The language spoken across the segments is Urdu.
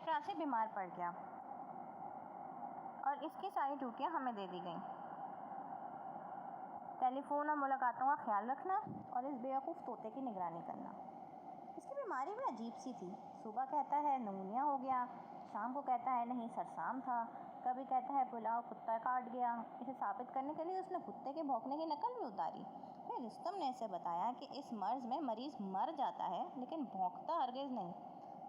چپراسی بیمار پڑ گیا اور اس کی ساری ڈیوٹیاں ہمیں دے دی گئیں۔ ٹیلی فون اور ملاقاتوں کا خیال رکھنا اور اس بیوقوف طوطے کی نگرانی کرنا۔ اس کی بیماری بھی عجیب سی تھی، صبح کہتا ہے نمونیا ہو گیا، شام کو کہتا ہے نہیں سرسام تھا، کبھی کہتا ہے پلاؤ کتا کاٹ گیا۔ اسے ثابت کرنے کے لیے اس نے کتے کے بھونکنے کی نقل بھی اتاری۔ پھر رستم نے اسے بتایا کہ اس مرض میں مریض مر جاتا ہے لیکن بھونکتا ہرگز نہیں۔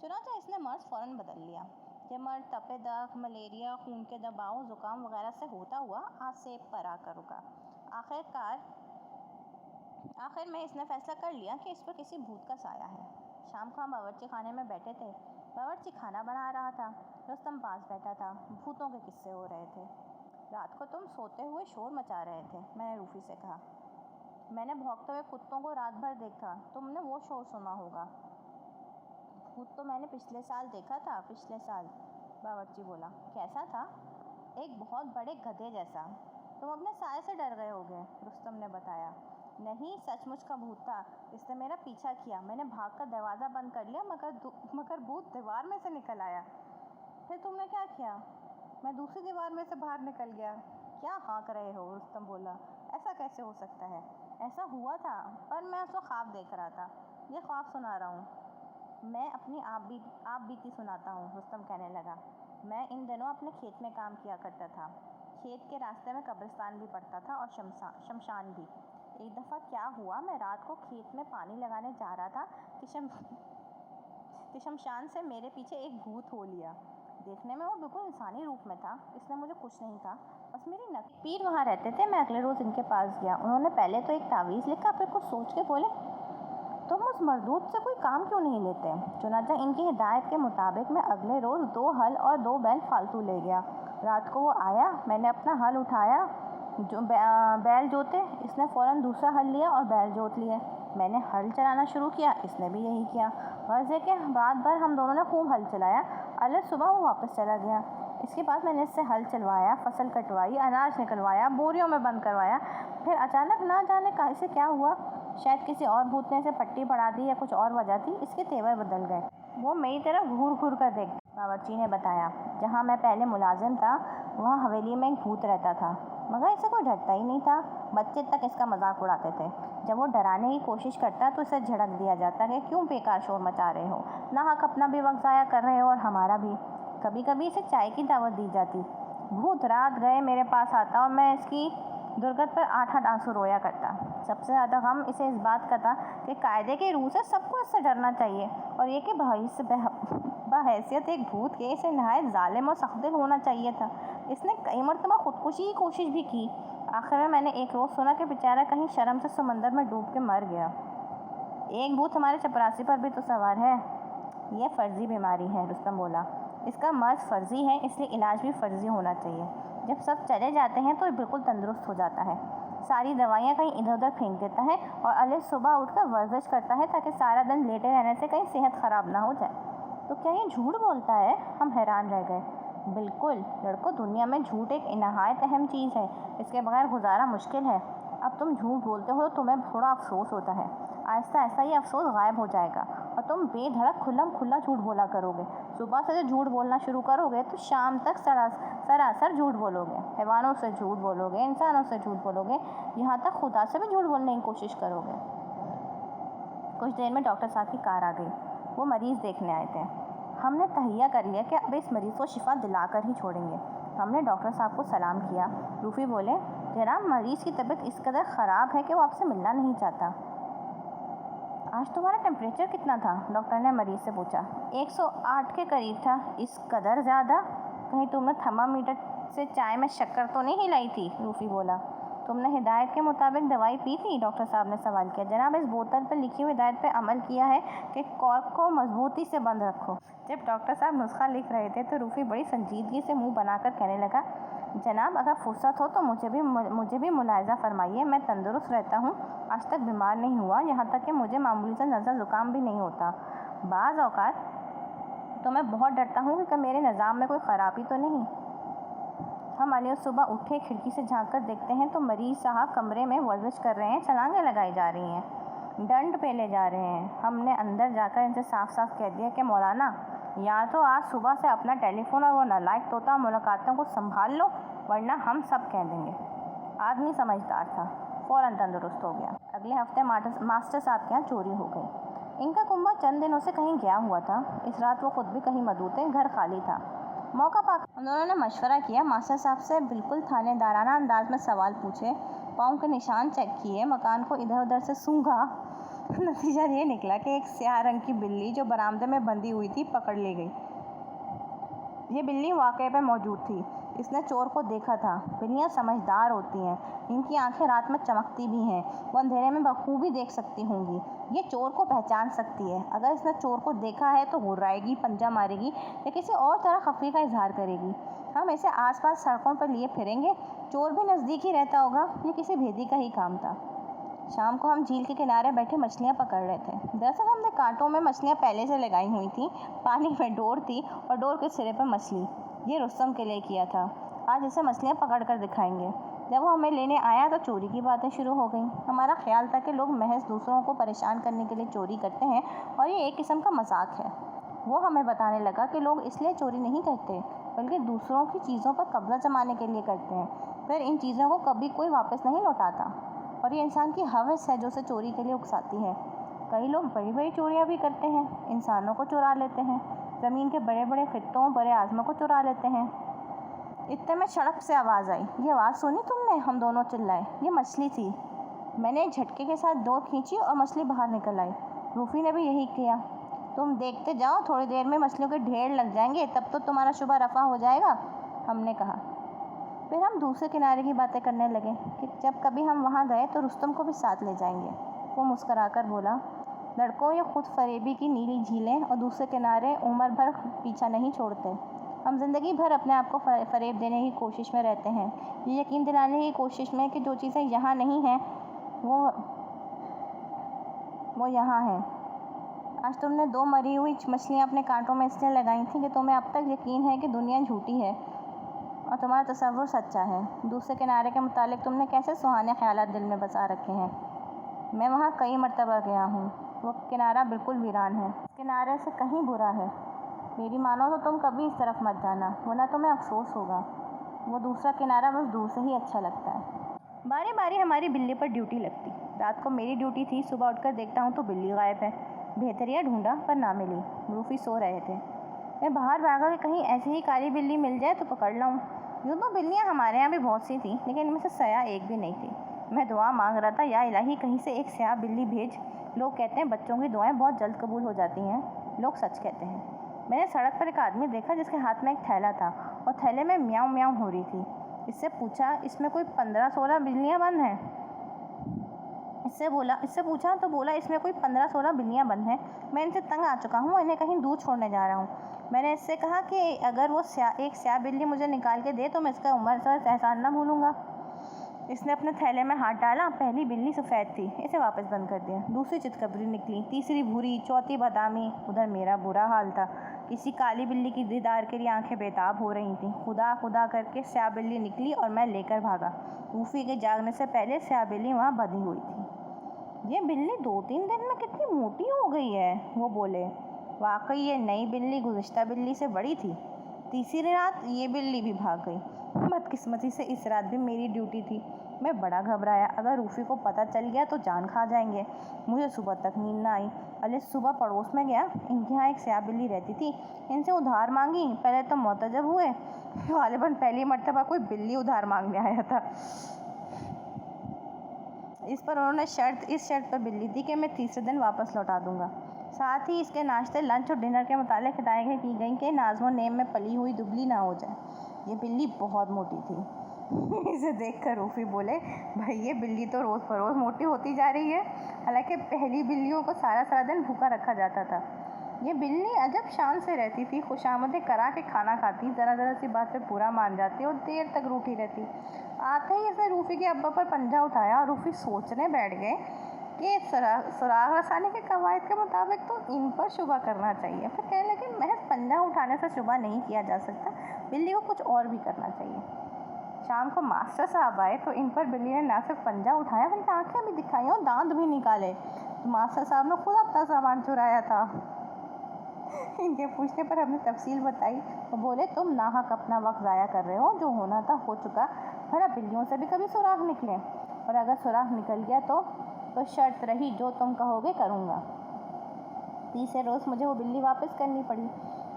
چنانچہ اس نے مرض فوراً بدل لیا۔ یہ مرض تپِ داغ، ملیریا، خون کے دباؤ، زکام وغیرہ سے ہوتا ہوا آسیب پر آ کر رکا۔ آخر میں اس نے فیصلہ کر لیا کہ اس پر کسی بھوت کا سایہ ہے۔ شام کو ہم باورچی خانے میں بیٹھے تھے، باورچی کھانا بنا رہا تھا، رستم پاس بیٹھا تھا، بھوتوں کے قصے ہو رہے تھے۔ رات کو تم سوتے ہوئے شور مچا رہے تھے، میں نے روفی سے کہا۔ میں نے بھونکتے ہوئے کتوں کو رات بھر دیکھا، تم نے وہ شور سنا ہوگا۔ بھوت تو میں نے پچھلے سال دیکھا تھا، پچھلے سال، باورچی بولا۔ کیسا تھا؟ ایک بہت بڑے گدھے جیسا۔ تم اپنے سائے سے ڈر گئے ہوگے، رستم نے بتایا۔ نہیں، سچ مچ کا بھوت تھا، اس نے میرا پیچھا کیا، میں نے بھاگ کر دروازہ بند کر لیا مگر بھوت دیوار میں سے نکل آیا۔ پھر تم نے کیا کیا؟ میں دوسری دیوار میں سے باہر نکل گیا۔ کیا ہانک رہے ہو، رستم بولا۔ ایسا کیسے ہو سکتا ہے؟ ایسا ہوا تھا، پر میں اس وقت خواب دیکھ رہا تھا، یہ خواب سنا رہا ہوں۔ میں اپنی آپ بیتی سناتا ہوں، رستم کہنے لگا۔ میں ان دنوں اپنے کھیت میں کام کیا کرتا تھا۔ کھیت کے راستے میں قبرستان بھی پڑتا تھا اور شمشان بھی۔ ایک دفعہ کیا ہوا، میں رات کو کھیت میں پانی لگانے جا رہا تھا کہ شمشان سے میرے پیچھے ایک بھوت ہو لیا۔ دیکھنے میں وہ بالکل انسانی روپ میں تھا، اس نے مجھے کچھ نہیں کہا، بس میری نقل۔ پیر وہاں رہتے تھے، میں اگلے روز ان کے پاس گیا۔ انہوں نے پہلے تو ایک تعویذ لکھا، پھر کچھ سوچ کے بولے تم اس مردود سے کوئی کام کیوں نہیں لیتے؟ چنانچہ ان کی ہدایت کے مطابق میں اگلے روز 2 ہل اور 2 بیل فالتو لے گیا۔ رات کو وہ آیا، میں نے اپنا ہل اٹھایا، بیل جوتے، اس نے فوراً دوسرا ہل لیا اور بیل جوت لیے۔ میں نے ہل چلانا شروع کیا، اس نے بھی یہی کیا۔ غرض ہے کہ رات بھر ہم دونوں نے خوب ہل چلایا۔ الگ صبح وہ واپس چلا گیا۔ اس کے بعد میں نے اس سے ہل چلوایا، فصل کٹوائی، اناج نکلوایا، بوریوں میں بند کروایا۔ پھر اچانک نہ جانے اسے کیا ہوا، شاید کسی اور بھوت نے اسے پٹی پڑھا دی یا کچھ اور وجہ تھی، اس کے تیور بدل گئے۔ وہ میری طرف گھور گھور کر دیکھتا، باورچی نے بتایا۔ جہاں میں پہلے ملازم تھا وہاں حویلی میں ایک بھوت رہتا تھا، مگر اسے کوئی ڈرتا ہی نہیں تھا۔ بچے تک اس کا مذاق اڑاتے تھے۔ جب وہ ڈرانے کی کوشش کرتا تو اسے جھڑک دیا جاتا کہ کیوں بیکار شور مچا رہے ہو، ناحق اپنا بھی وقت ضائع کر رہے ہو اور ہمارا بھی۔ کبھی کبھی اسے چائے کی دعوت دی جاتی۔ بھوت رات گئے میرے پاس آتا اور میں اس کی درگت پر 8 آنسو رویا کرتا۔ سب سے زیادہ غم اسے اس بات کا تھا کہ قاعدے کی روح سے سب کو اس سے ڈرنا چاہیے، اور یہ کہ بحیثیت ایک بھوت کے اسے نہایت ظالم اور سخت دل ہونا چاہیے تھا۔ اس نے کئی مرتبہ خودکشی کی کوشش بھی کی۔ آخر میں نے ایک روز سنا کہ بیچارہ کہیں شرم سے سمندر میں ڈوب کے مر گیا۔ ایک بھوت ہمارے چپراسی پر بھی تو سوار ہے۔ یہ فرضی بیماری ہے، رستم بولا۔ اس کا مرض فرضی ہے، اس لیے علاج بھی فرضی ہونا چاہیے۔ جب سب چلے جاتے ہیں تو یہ بالکل تندرست ہو جاتا ہے، ساری دوائیاں کہیں ادھر ادھر پھینک دیتا ہے اور الگ صبح اٹھ کر ورزش کرتا ہے تاکہ سارا دن لیٹے رہنے سے کہیں صحت خراب نہ ہو جائے۔ تو کیا یہ جھوٹ بولتا ہے؟ ہم حیران رہ گئے۔ بالکل لڑکو، دنیا میں جھوٹ ایک نہایت اہم چیز ہے، اس کے بغیر گزارا مشکل ہے۔ اب تم جھوٹ بولتے ہو تو تمہیں تھوڑا افسوس ہوتا ہے، آہستہ آہستہ یہ افسوس غائب ہو جائے گا اور تم بے دھڑک کھلم کھلا جھوٹ بولا کرو گے۔ صبح سے جو جھوٹ بولنا شروع کرو گے تو شام تک سراسر جھوٹ بولو گے، حیوانوں سے جھوٹ بولو گے، انسانوں سے جھوٹ بولو گے، یہاں تک خدا سے بھی جھوٹ بولنے کی کوشش کرو گے۔ کچھ دیر میں ڈاکٹر صاحب کی کار آ گئی، وہ مریض دیکھنے آئے تھے۔ ہم نے تہیہ کر لیا کہ اب اس مریض کو شفا دلا کر ہی چھوڑیں گے۔ ہم نے ڈاکٹر صاحب کو سلام کیا۔ روفی بولے، جناب مریض کی طبیعت اس قدر خراب ہے کہ وہ آپ سے ملنا نہیں چاہتا۔ آج تمہارا ٹیمپریچر کتنا تھا؟ ڈاکٹر نے مریض سے پوچھا۔ 108 کے قریب تھا۔ اس قدر زیادہ؟ کہیں تم نے تھرمامیٹر سے چائے میں شکر تو نہیں ہلائی تھی؟ روفی بولا۔ تم نے ہدایت کے مطابق دوائی پی تھی؟ ڈاکٹر صاحب نے سوال کیا۔ جناب اس بوتل پر لکھی ہوئی ہدایت پہ عمل کیا ہے کہ کارک کو مضبوطی سے بند رکھو۔ جب ڈاکٹر صاحب نسخہ لکھ رہے تھے تو روفی بڑی سنجیدگی سے منہ بنا کر کہنے لگا، جناب اگر فرصت ہو تو مجھے بھی ملاحظہ فرمائیے، میں تندرست رہتا ہوں، آج تک بیمار نہیں ہوا، یہاں تک کہ مجھے معمولی سا نزلہ زکام بھی نہیں ہوتا۔ بعض اوقات تو میں بہت ڈرتا ہوں کہ میرے نظام میں کوئی خرابی تو نہیں۔ ہم علیہ صبح اٹھے، کھڑکی سے جھانک کر دیکھتے ہیں تو مریض صاحب کمرے میں ورزش کر رہے ہیں، چھلانگیں لگائی جا رہی ہیں، ڈنڈ پیلے جا رہے ہیں۔ ہم نے اندر جا کر ان سے صاف صاف کہہ دیا کہ مولانا یا تو آج صبح سے اپنا ٹیلی فون اور وہ نالائق طوطا ملاقاتوں کو سنبھال لو، ورنہ ہم سب کہہ دیں گے۔ آدمی سمجھدار تھا، فوراً تندرست ہو گیا۔ اگلے ہفتے ماسٹر صاحب کے یہاں چوری ہو گئی۔ ان کا کنبا چند دنوں سے کہیں گیا ہوا تھا۔ اس رات وہ خود بھی کہیں مدعو تھے، گھر خالی تھا۔ موقع پا کر ان دونوں نے مشورہ کیا، ماسٹر صاحب سے بالکل تھانے دارانہ انداز میں سوال پوچھے، پاؤں کے نشان چیک کیے، مکان کو ادھر ادھر سے سونگھا۔ نتیجہ یہ نکلا کہ ایک سیاہ رنگ کی بلی جو برآمدے میں بندھی ہوئی تھی پکڑ لی گئی۔ یہ بلی واقعے پہ موجود تھی، اس نے چور کو دیکھا تھا۔ بلیاں سمجھدار ہوتی ہیں، ان کی آنکھیں رات میں چمکتی بھی ہیں، وہ اندھیرے میں بخوبی دیکھ سکتی ہوں گی۔ یہ چور کو پہچان سکتی ہے۔ اگر اس نے چور کو دیکھا ہے تو غرائے گی، پنجہ مارے گی یا کسی اور طرح خفی کا اظہار کرے گی۔ ہم اسے آس پاس سڑکوں پر لیے پھریں گے، چور بھی نزدیک ہی رہتا ہوگا، یہ کسی بھیدی کا ہی کام تھا۔ شام کو ہم جھیل کے کنارے بیٹھے مچھلیاں پکڑ رہے تھے۔ دراصل ہم نے کانٹوں میں مچھلیاں پہلے سے لگائی ہوئی تھیں، پانی میں ڈور تھی اور ڈور کے سرے پر مچھلی۔ یہ رستم کے لیے کیا تھا، آج اسے مچھلیاں پکڑ کر دکھائیں گے۔ جب وہ ہمیں لینے آیا تو چوری کی باتیں شروع ہو گئیں۔ ہمارا خیال تھا کہ لوگ محض دوسروں کو پریشان کرنے کے لیے چوری کرتے ہیں اور یہ ایک قسم کا مذاق ہے۔ وہ ہمیں بتانے لگا کہ لوگ اس لیے چوری نہیں کرتے بلکہ دوسروں کی چیزوں پر قبضہ جمانے کے لیے کرتے ہیں، پھر ان چیزوں کو کبھی کوئی واپس نہیں لوٹاتا، اور یہ انسان کی ہوس ہے جو اسے چوری کے لیے اکساتی ہے۔ کئی لوگ بڑی بڑی چوریاں بھی کرتے ہیں، انسانوں کو چرا لیتے ہیں، زمین کے بڑے بڑے خطوں بر اعظموں کو چرا لیتے ہیں۔ اتنے میں سڑک سے آواز آئی۔ یہ آواز سنی تم نے؟ ہم دونوں چلائے۔ یہ مچھلی تھی۔ میں نے ایک جھٹکے کے ساتھ ڈور کھینچی اور مچھلی باہر نکل آئی۔ روفی نے بھی یہی کیا۔ تم دیکھتے جاؤ، تھوڑی دیر میں مچھلیوں کے ڈھیر لگ جائیں گے، تب تو تمہارا شبہ رفع ہو جائے گا، ہم نے کہا۔ پھر ہم دوسرے کنارے کی باتیں کرنے لگے کہ جب کبھی ہم وہاں گئے تو رستم کو بھی ساتھ لے جائیں گے۔ وہ مسکرا کر بولا، لڑکوں، یہ خود فریبی کی نیلی جھیلیں اور دوسرے کنارے عمر بھر پیچھا نہیں چھوڑتے۔ ہم زندگی بھر اپنے آپ کو فریب دینے کی کوشش میں رہتے ہیں، یہ یقین دلانے کی کوشش میں کہ جو چیزیں یہاں نہیں ہیں وہ یہاں ہیں۔ آج تم نے 2 مری ہوئی مچھلیاں اپنے کانٹوں میں اس لیے لگائی تھیں کہ تمہیں اب تک یقین ہے کہ دنیا جھوٹی ہے اور تمہارا تصور سچا ہے۔ دوسرے کنارے کے متعلق تم نے کیسے سہانے خیالات دل میں بسا رکھے ہیں۔ میں وہاں کئی مرتبہ گیا ہوں، وہ کنارہ بالکل ویران ہے، اس کنارے سے کہیں برا ہے۔ میری مانو تو تم کبھی اس طرف مت جانا، ورنہ تمہیں افسوس ہوگا۔ وہ دوسرا کنارہ بس دور سے ہی اچھا لگتا ہے۔ باری باری ہماری بلی پر ڈیوٹی لگتی۔ رات کو میری ڈیوٹی تھی، صبح اٹھ کر دیکھتا ہوں تو بلی غائب ہے۔ بہتریا ڈھونڈا پر نہ ملی، روفی سو رہے تھے۔ میں باہر بھاگا کہ کہیں ایسی ہی کالی بلی مل جائے تو پکڑ لاؤں۔ یوں تو بلیاں ہمارے یہاں بھی بہت سی تھیں، لیکن ان میں سے سیاہ ایک بھی نہیں تھی۔ میں دعا مانگ رہا تھا، یا الہی کہیں سے ایک سیاہ بلی بھیج۔ لوگ کہتے ہیں بچوں کی دعائیں بہت جلد قبول ہو جاتی ہیں، لوگ سچ کہتے ہیں۔ میں نے سڑک پر ایک آدمی دیکھا جس کے ہاتھ میں ایک تھیلا تھا اور تھیلے میں میاؤں میاؤں ہو رہی تھی۔ اس سے پوچھا، اس میں کوئی 15-16 بلیاں بند ہیں؟ اس سے پوچھا تو بولا، اس میں کوئی 15-16 بلیاں بند ہیں، میں ان سے تنگ آ چکا ہوں، انہیں کہیں دور چھوڑنے جا رہا ہوں۔ میں نے اس سے کہا کہ اگر وہ ایک سیاہ بلی مجھے نکال کے دے تو میں اس کا عمر سر احسان نہ بھولوں گا۔ اس نے اپنے تھیلے میں ہاتھ ڈالا، پہلی بلی سفید تھی، اسے واپس بند کر دیا۔ دوسری چتکبری نکلی، تیسری بھوری، چوتھی بادامی۔ ادھر میرا برا حال تھا، کسی کالی بلی کی دیدار کے لیے آنکھیں بےتاب ہو رہی تھیں۔ خدا خدا کر کے سیاہ بلی نکلی اور میں لے کر بھاگا۔ روفی کے جاگنے سے پہلے سیاہ بلی وہاں بندھی ہوئی تھی۔ یہ بلی 2-3 دن میں کتنی موٹی ہو گئی ہے، وہ بولے۔ واقعی یہ نئی بلی گزشتہ بلی سے بڑی تھی۔ تیسری رات یہ بلی بھی بھاگ گئی۔ بدقسمتی سے اس رات بھی میری ڈیوٹی تھی۔ میں بڑا گھبرایا، اگر روفی کو پتہ چل گیا تو جان کھا جائیں گے۔ مجھے صبح تک نیند نہ آئی۔ صبح پڑوس میں گیا، ان کے ہاں ایک سیاہ بلی رہتی تھی، ان سے ادھار مانگی۔ پہلے تو معتجب ہوئے، غالباً پہلی مرتبہ کوئی بلی ادھار مانگنے آیا تھا۔ اس پر انہوں نے اس شرط پر بلی دی کہ میں تیسرے دن واپس لوٹا دوں گا۔ ساتھ ہی اس کے ناشتے، لنچ اور ڈنر کے متعلق ہدایتیں کی گئیں کہ نازم و نیم میں پلی ہوئی دبلی نہ ہو جائے۔ یہ بلی بہت موٹی تھی۔ اسے دیکھ کر روفی بولے، بھائی یہ بلی تو روز بروز موٹی ہوتی جا رہی ہے، حالانکہ پہلی بلیوں کو سارا دن بھوکا رکھا جاتا تھا۔ یہ بلی عجب شان سے رہتی تھی، خوشامدیں کرا کے کھانا کھاتی، ذرا سی بات پہ پورا مان جاتی اور دیر تک روٹھی رہتی۔ آتے ہی اس نے روفی کے ابا پر پنجہ اٹھایا اور روفی سوچنے بیٹھ گئے کہ سراغ رسانی کے قواعد کے مطابق تو ان پر شبہ کرنا چاہیے۔ پھر کہنے لگے، محض پنجہ اٹھانے سے شبہ نہیں کیا جا سکتا، بلی کو کچھ اور بھی کرنا چاہیے۔ شام کو ماسٹر صاحب آئے تو ان پر بلی نے نہ صرف پنجہ اٹھایا بلکہ آنکھیں بھی دکھائیں اور دانت بھی نکالے۔ ماسٹر صاحب نے خود اپنا سامان چرایا تھا۔ ان کے پوچھنے پر ہم نے تفصیل بتائی تو بولے تم ناحق اپنا وقت ضائع کر رہے ہو، جو ہونا تھا ہو چکا، بھلا بلیوں سے بھی کبھی سراغ نکلے، اور اگر سراغ نکل گیا تو شرط رہی جو تم کہو گے کروں گا۔ تیسرے روز مجھے وہ بلی واپس کرنی پڑی۔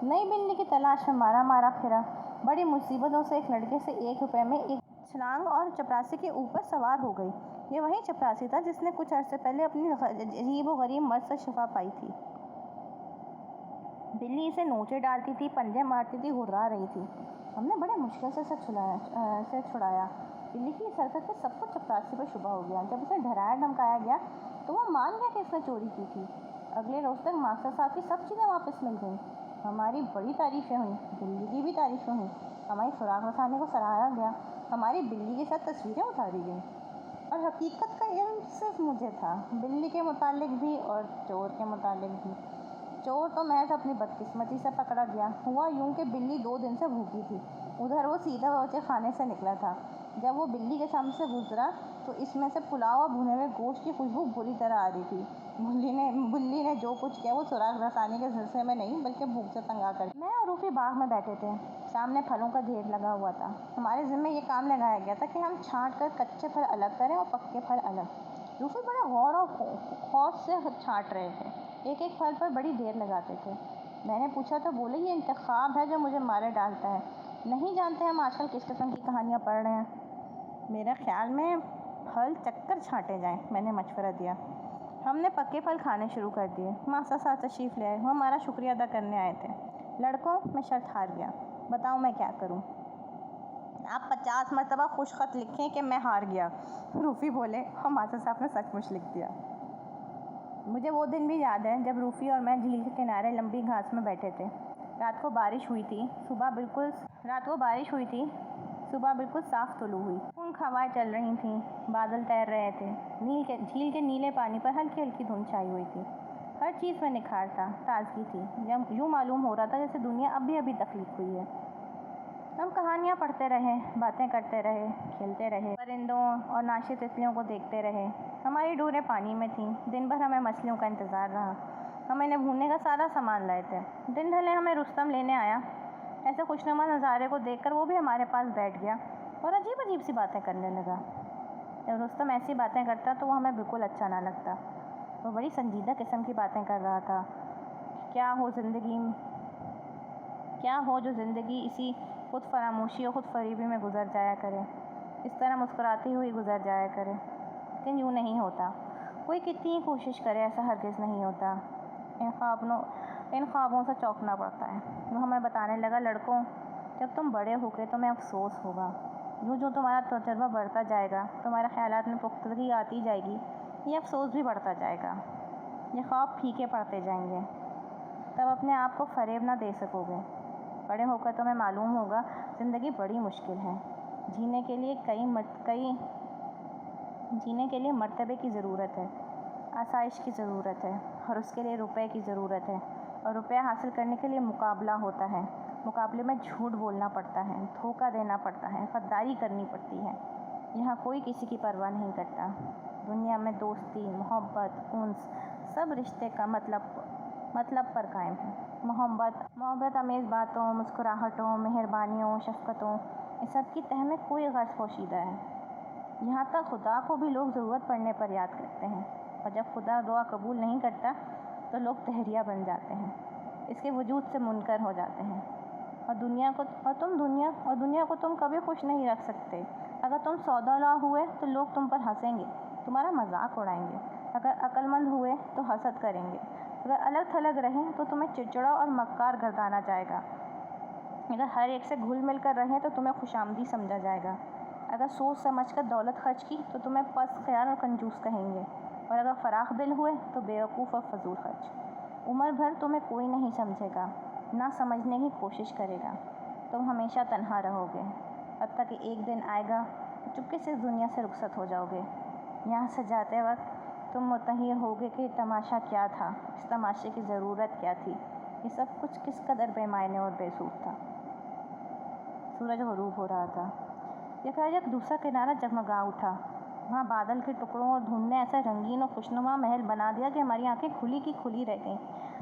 نئی بلی کی تلاش میں مارا پھرا، بڑی مصیبتوں سے ایک لڑکے سے 1 روپے میں ایک چھلانگ اور چپراسی کے اوپر سوار ہو گئی۔ یہ وہی چپراسی تھا جس نے کچھ عرصے پہلے اپنی عجیب و غریب مرض سے شفا پائی تھی۔ بلی اسے نوچے ڈالتی تھی، پنجے مارتی تھی، ہرا رہی تھی۔ ہم نے بڑے مشکل سے چھڑایا۔ بلی کی اس حرکت سے سب کو چپراسی پر شبہ ہو گیا۔ جب اسے ڈرایا دھمکایا گیا تو وہ مان گیا کہ اس نے چوری کی تھی۔ اگلے روز تک ماسٹر صاحب کی سب چیزیں واپس مل گئیں۔ ہماری بڑی تعریفیں ہوئیں، بلی کی بھی تعریفیں ہوئیں، ہماری سراغ رسانی کو سراہا گیا، ہماری بلی کے ساتھ تصویریں اتاری گئیں، اور حقیقت کا علم صرف مجھے تھا، بلی کے متعلق بھی اور چور کے متعلق بھی۔ چور تو محض اپنی بدقسمتی سے پکڑا گیا۔ ہوا یوں کہ بلی 2 دن سے بھوکی تھی۔ ادھر وہ سیدھا باورچی خانے سے نکلا تھا۔ جب وہ بلی کے سامنے سے گزرا تو اس میں سے پلاؤ اور بھنے ہوئے گوشت کی خوشبو بری طرح آ رہی تھی۔ بلی نے جو کچھ کیا وہ سراغ رسانی کے سلسلے میں نہیں بلکہ بھوک سے تنگ آ کر۔ میں اور روفی باغ میں بیٹھے تھے، سامنے پھلوں کا ڈھیر لگا ہوا تھا۔ ہمارے ذمے یہ کام لگایا گیا تھا کہ ہم چھانٹ کر کچے پھل الگ کریں اور پکے پھل الگ۔ روفی بڑے غور اور خوف سے چھانٹ رہے تھے، ایک ایک پھل پر بڑی دیر لگاتے تھے۔ میں نے پوچھا تو بولے یہ انتخاب ہے جو مجھے مارے ڈالتا ہے۔ نہیں جانتے ہم آج کل کس قسم کی کہانیاں پڑھ رہے ہیں۔ میرے خیال میں پھل چک کر چھانٹے جائیں، میں نے مشورہ دیا۔ ہم نے پکے پھل کھانے شروع کر دیے۔ ماسٹر صاحب تشریف لے آئے، وہ ہمارا شکریہ ادا کرنے آئے تھے۔ لڑکوں، میں شرط ہار گیا، بتاؤ میں کیا کروں؟ آپ 50 مرتبہ خوش خط لکھیں کہ میں ہار گیا، روفی بولے، اور ماسٹر صاحب نے سچ مچ لکھ دیا۔ مجھے وہ دن بھی یاد ہے جب روفی اور میں جھیل کے کنارے لمبی گھاس میں بیٹھے تھے۔ رات کو بارش ہوئی تھی، صبح بالکل صاف طلوع ہوئی، خنک ہوائیں چل رہی تھیں، بادل تیر رہے تھے، جھیل کے نیلے پانی پر ہلکی ہلکی دھند چھائی ہوئی تھی۔ ہر چیز میں نکھار تھا، تازگی تھی، یوں معلوم ہو رہا تھا جیسے دنیا ابھی ابھی تخلیق ہوئی ہے۔ ہم کہانیاں پڑھتے رہے، باتیں کرتے رہے، کھیلتے رہے، پرندوں اور ناشی تتلیوں کو دیکھتے رہے۔ ہماری ڈوریں پانی میں تھیں، دن بھر ہمیں مچھلیوں کا انتظار رہا۔ ہم انہیں بھوننے کا سارا سامان لائے تھے۔ دن ڈھلے ہمیں رستم لینے آیا۔ ایسے خوشنما نظارے کو دیکھ کر وہ بھی ہمارے پاس بیٹھ گیا اور عجیب عجیب سی باتیں کرنے لگا۔ جب رستم ایسی باتیں کرتا تو وہ ہمیں بالکل اچھا نہ لگتا۔ وہ بڑی سنجیدہ قسم کی باتیں کر رہا تھا۔ کیا ہو جو زندگی اسی خود فراموشی اور خود فریبی میں گزر جایا کرے، اس طرح مسکراتی ہوئی گزر جایا کرے، لیکن یوں نہیں ہوتا۔ کوئی کتنی ہی کوشش کرے ایسا ہرگز نہیں ہوتا۔ ان خوابوں سے چونکنا پڑتا ہے۔ وہ ہمیں بتانے لگا، لڑکوں، جب تم بڑے ہوگے تمہیں افسوس ہوگا۔ جو تمہارا تجربہ بڑھتا جائے گا، تمہارے خیالات میں پختگی آتی جائے گی، یہ افسوس بھی بڑھتا جائے گا، یہ خواب پھیکے پڑتے جائیں گے، تب اپنے آپ کو فریب نہ دے سکو گے۔ بڑے ہو کر تمہیں معلوم ہوگا زندگی بڑی مشکل ہے، جینے کے لیے مرتبے کی ضرورت ہے، آسائش کی ضرورت ہے، اور اس کے لیے روپے کی ضرورت ہے، اور روپیہ حاصل کرنے کے لیے مقابلہ ہوتا ہے، مقابلے میں جھوٹ بولنا پڑتا ہے، دھوکہ دینا پڑتا ہے، غداری کرنی پڑتی ہے۔ یہاں کوئی کسی کی پرواہ نہیں کرتا۔ دنیا میں دوستی، محبت، انس سب رشتے کا مطلب پر قائم ہے۔ محبت آمیز باتوں، مسکراہٹوں، مہربانیوں، شفقتوں، اس سب کی تہ میں کوئی غرض پوشیدہ ہے۔ یہاں تک خدا کو بھی لوگ ضرورت پڑنے پر یاد کرتے ہیں، اور جب خدا دعا قبول نہیں کرتا تو لوگ تہریہ بن جاتے ہیں، اس کے وجود سے منکر ہو جاتے ہیں۔ اور دنیا کو تم کبھی خوش نہیں رکھ سکتے۔ اگر تم سودالا ہوئے تو لوگ تم پر ہنسیں گے، تمہارا مذاق اڑائیں گے۔ اگر عقل مند ہوئے تو حسد کریں گے۔ اگر الگ تھلگ رہیں تو تمہیں چڑچڑا اور مکار گردانا جائے گا۔ اگر ہر ایک سے گھل مل کر رہیں تو تمہیں خوشامدی سمجھا جائے گا۔ اگر سوچ سمجھ کر دولت خرچ کی تو تمہیں پست خیال اور کنجوس کہیں گے، اور اگر فراخ دل ہوئے تو بیوقوف اور فضول خرچ۔ عمر بھر تمہیں کوئی نہیں سمجھے گا، نہ سمجھنے کی کوشش کرے گا۔ تم ہمیشہ تنہا رہو گے، حتیٰ کہ ایک دن آئے گا چپکے سے اس دنیا سے رخصت ہو جاؤ گے۔ یہاں سے جاتے وقت تم متحیر ہوگے کہ یہ تماشا کیا تھا، اس تماشے کی ضرورت کیا تھی، یہ سب کچھ کس قدر بے معنی اور بے سود تھا۔ سورج غروب ہو رہا تھا۔ یکایک دوسرا کنارہ جگمگا اٹھا۔ وہاں بادل کے ٹکڑوں اور دھند نے ایسا رنگین اور خوشنما محل بنا دیا کہ ہماری آنکھیں کھلی کی کھلی رہ گئیں۔